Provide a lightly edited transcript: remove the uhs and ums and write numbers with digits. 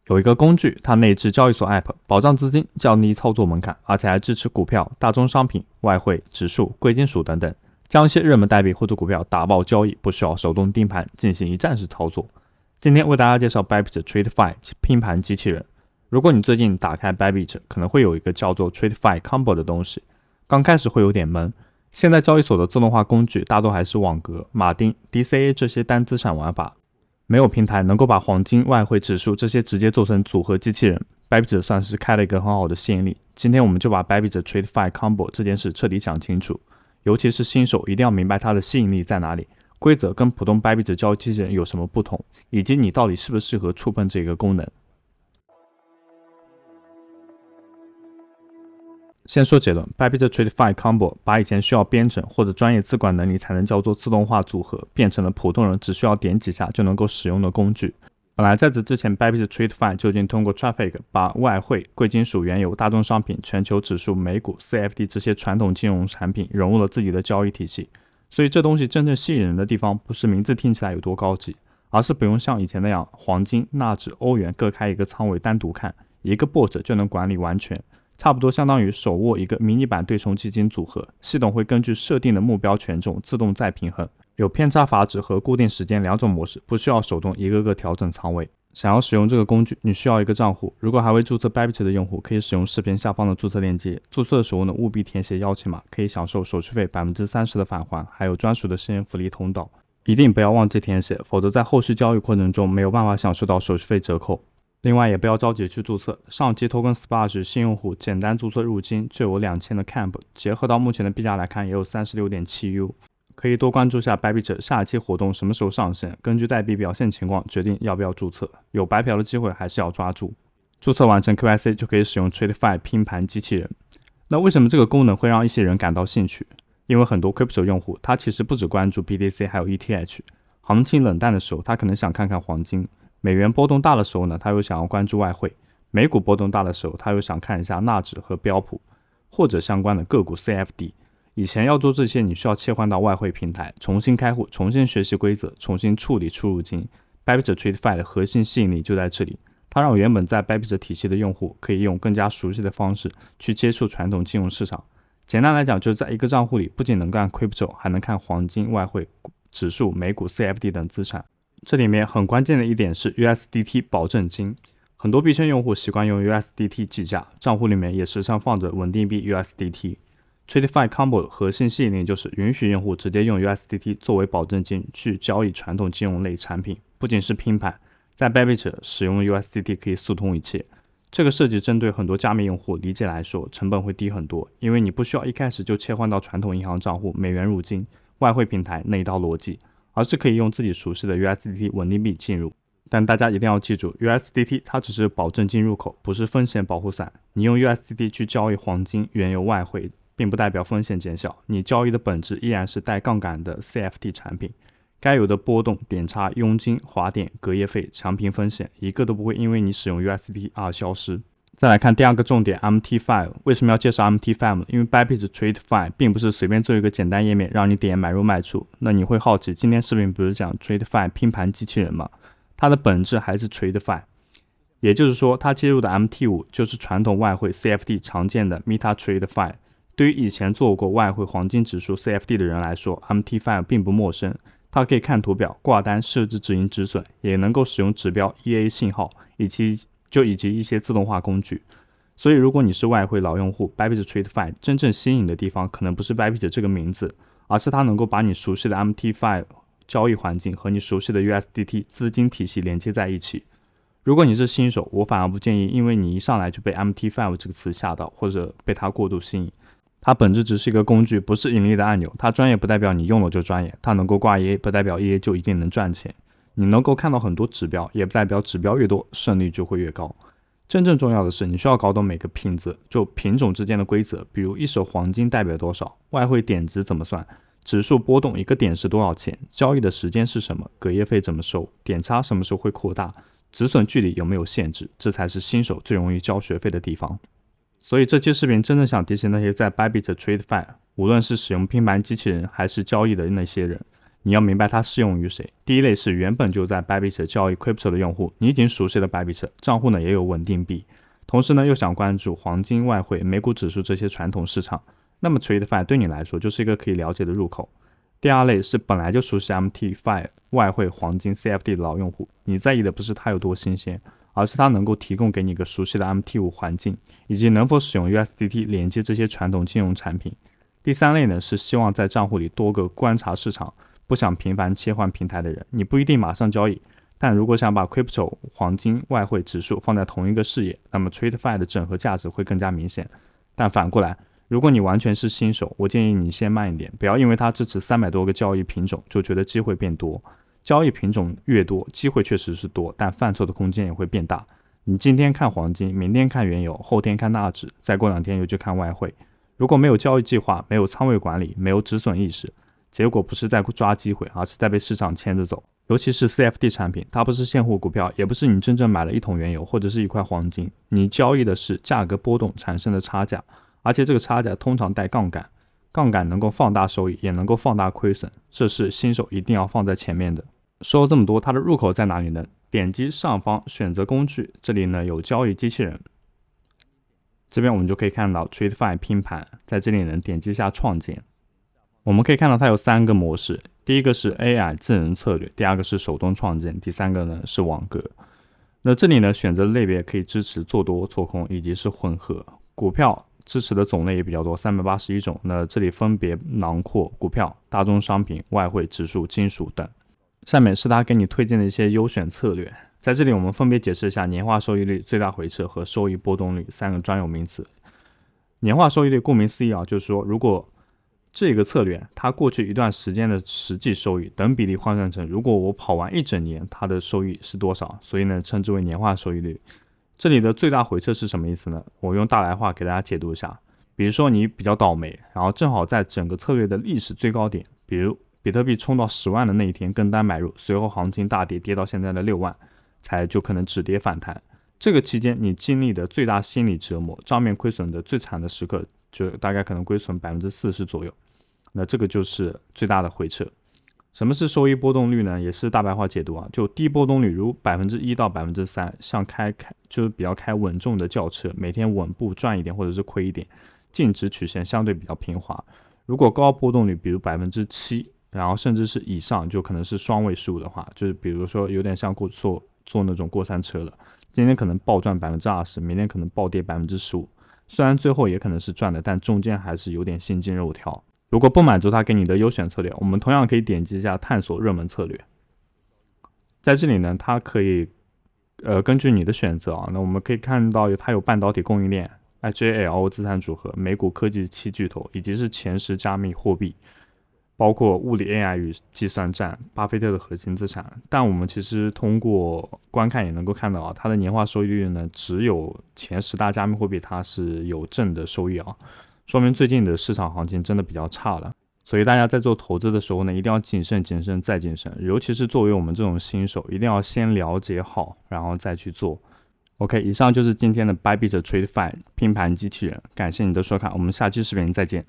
有一个工具，它内置交易所 App， 保障资金，降低操作门槛，而且还支持股票、大宗商品、外汇、指数、贵金属等等，将一些热门代币或者股票打爆交易，不需要手动盯盘，进行一站式操作。今天为大家介绍 Bybit TradeFi 拼盘机器人。如果你最近打开 Bybit， 可能会有一个叫做 TradeFi Combo 的东西，刚开始会有点闷。现在交易所的自动化工具大多还是网格、马丁、DCA 这些单资产玩法，没有平台能够把黄金、外汇、指数这些直接做成组合机器人。Bybit 算是开了一个很好的吸引力。今天我们就把 Bybit TradeFi Combo 这件事彻底讲清楚，尤其是新手一定要明白它的吸引力在哪里，规则跟普通 Bybit 交易机器人有什么不同，以及你到底适不适合触碰这个功能。先说结论 ，Bybit TradeFi Combo 把以前需要编程或者专业资管能力才能叫做自动化组合，变成了普通人只需要点几下就能够使用的工具。本来在此之前 ，Bybit TradeFi 就已经通过 Traffic 把外汇、贵金属、原油、大宗商品、全球指数、美股、CFD 这些传统金融产品融入了自己的交易体系。所以这东西真正吸引人的地方，不是名字听起来有多高级，而是不用像以前那样黄金、纳指、欧元各开一个仓位单独看，一个 bot 就能管理完全。差不多相当于手握一个迷你版对冲基金组合，系统会根据设定的目标权重自动再平衡，有偏差阀值和固定时间两种模式，不需要手动一个个调整仓位。想要使用这个工具，你需要一个账户，如果还未注册 Bybit 的用户，可以使用视频下方的注册链接。注册的时候呢，务必填写邀请码，可以享受手续费 30% 的返还，还有专属的会员福利通道。一定不要忘记填写，否则在后续交易过程中没有办法享受到手续费折扣。另外也不要着急去注册，上期 Token Splash 新用户简单注册入金就有2000的 Camp， 结合到目前的币价来看也有 36.7U， 可以多关注下 Bybit 下一期活动什么时候上线，根据代币表现情况决定要不要注册，有白嫖的机会还是要抓住。注册完成 KYC 就可以使用 TradeFi 拼盘机器人。那为什么这个功能会让一些人感到兴趣？因为很多 Crypto 用户他其实不只关注 BTC 还有 ETH， 行情冷淡的时候他可能想看看黄金，美元波动大的时候呢，他又想要关注外汇；美股波动大的时候，他又想看一下纳指和标普，或者相关的个股 CFD。以前要做这些，你需要切换到外汇平台，重新开户，重新学习规则，重新处理出入金。Bybit TradeFi 的核心吸引力就在这里，它让原本在 Bybit 体系的用户可以用更加熟悉的方式去接触传统金融市场。简单来讲，就是在一个账户里，不仅能干 Crypto， 还能看黄金、外汇、指数、美股、CFD 等资产。这里面很关键的一点是 USDT 保证金，很多币圈用户习惯用 USDT 计价，账户里面也时常放着稳定币 USDT。TradeFi Combo 的核心吸引力就是允许用户直接用 USDT 作为保证金去交易传统金融类产品，不仅是拼盘，在 Bybit 使用 USDT 可以速通一切。这个设计针对很多加密用户理解来说成本会低很多，因为你不需要一开始就切换到传统银行账户、美元入金、外汇平台那一套逻辑，而是可以用自己熟悉的 USDT 稳定币进入。但大家一定要记住 USDT 它只是保证金入口，不是风险保护伞。你用 USDT 去交易黄金、原油、外汇，并不代表风险减小，你交易的本质依然是带杠杆的 CFD 产品，该有的波动、点差、佣金、滑点、隔夜费、强平风险，一个都不会因为你使用 USDT 而消失。再来看第二个重点 MT5， 为什么要介绍 MT5 呢？因为 Bybit TradeFi 并不是随便做一个简单页面让你点买入卖出。那你会好奇，今天视频不是讲 TradeFi 拼盘机器人吗？它的本质还是 TradeFi， 也就是说它接入的 MT5 就是传统外汇 CFD 常见的 MetaTradeFi。对于以前做过外汇、黄金指数 CFD 的人来说， MT5 并不陌生。它可以看图表、挂单、设置止盈止损，也能够使用指标 EA 信号以及一些自动化工具。所以如果你是外汇老用户， Bybit TradeFi 真正吸引的地方可能不是 Bybit 这个名字，而是它能够把你熟悉的 MT5 交易环境和你熟悉的 USDT 资金体系连接在一起。如果你是新手，我反而不建议，因为你一上来就被 MT5 这个词吓到，或者被它过度吸引。它本质只是一个工具，不是盈利的按钮。它专业不代表你用了就专业，它能够挂 EA 不代表 EA 就一定能赚钱。你能够看到很多指标，也不代表指标越多胜率就会越高。真正重要的是，你需要搞懂每个品质，就品种之间的规则，比如一手黄金代表多少，外汇点值怎么算，指数波动一个点是多少钱，交易的时间是什么，隔夜费怎么收，点差什么时候会扩大，止损距离有没有限制，这才是新手最容易交学费的地方。所以这期视频真正想提醒那些在 Bybit TradeFi 无论是使用拼盘机器人还是交易的那些人，你要明白它适用于谁。第一类是原本就在 Bybit 交易 Crypto 的用户，你已经熟悉了 Bybit， 账户呢也有稳定币，同时呢又想关注黄金、外汇、美股指数这些传统市场，那么 TradeFi 对你来说就是一个可以了解的入口。第二类是本来就熟悉 MT5、外汇、黄金、CFD 的老用户，你在意的不是它有多新鲜，而是它能够提供给你一个熟悉的 MT5 环境，以及能否使用 USDT 连接这些传统金融产品。第三类呢是希望在账户里多个观察市场，不想频繁切换平台的人。你不一定马上交易，但如果想把 Crypto、黄金、外汇、指数放在同一个视野，那么 TradeFi 的整合价值会更加明显。但反过来，如果你完全是新手，我建议你先慢一点，不要因为它支持300多个交易品种就觉得机会变多。交易品种越多，机会确实是多，但犯错的空间也会变大。你今天看黄金，明天看原油，后天看纳指，再过2天又去看外汇。如果没有交易计划，没有仓位管理，没有止损意识，结果不是在抓机会，而是在被市场牵着走。尤其是 CFD 产品，它不是现货股票，也不是你真正买了一桶原油或者是一块黄金，你交易的是价格波动产生的差价，而且这个差价通常带杠杆，杠杆能够放大收益，也能够放大亏损，这是新手一定要放在前面的。说了这么多，它的入口在哪里呢？点击上方选择工具，这里呢有交易机器人，这边我们就可以看到 TradeFi 拼盘，在这里呢点击一下创建，我们可以看到它有3个模式，第一个是 AI 智能策略，第二个是手动创建，第三个呢是网格。那这里呢选择的类别可以支持做多、做空以及是混合，股票支持的种类也比较多，381种。那这里分别囊括股票、大宗商品、外汇、指数、金属等。下面是他给你推荐的一些优选策略，在这里我们分别解释一下年化收益率、最大回撤和收益波动率3个专有名词。年化收益率顾名思义就是说如果这个策略它过去一段时间的实际收益等比例换算成如果我跑完1整年它的收益是多少，所以呢称之为年化收益率。这里的最大回撤是什么意思呢？我用大白话给大家解读一下。比如说你比较倒霉，然后正好在整个策略的历史最高点，比如比特币冲到10万的那一天跟单买入，随后行情大跌，跌到现在的6万，才就可能止跌反弹。这个期间你经历的最大心理折磨，账面亏损的最惨的时刻，就大概可能亏损40%左右。那这个就是最大的回撤。什么是收益波动率呢？也是大白话解读就低波动率如1%到3%，像就是比较开稳重的轿车，每天稳步赚一点或者是亏一点，净值曲线相对比较平滑。如果高波动率，比如7%，然后甚至是以上，就可能是双位数的话，就是比如说有点像坐那种过山车了，今天可能暴赚20%，明天可能暴跌15%，虽然最后也可能是赚的，但中间还是有点心惊肉跳。如果不满足他给你的优选策略，我们同样可以点击一下探索热门策略。在这里呢，它可以根据你的选择那我们可以看到它有半导体供应链、HALO 资产组合、美股科技7巨头，以及是前10加密货币，包括物理 AI 与计算占巴菲特的核心资产。但我们其实通过观看也能够看到它的年化收益率呢，只有前10大加密货币它是有正的收益说明最近的市场行情真的比较差了。所以大家在做投资的时候呢，一定要谨慎再谨慎，尤其是作为我们这种新手，一定要先了解好，然后再去做。OK， 以上就是今天的 Bybit TradeFi 拼盘机器人，感谢你的收看，我们下期视频再见。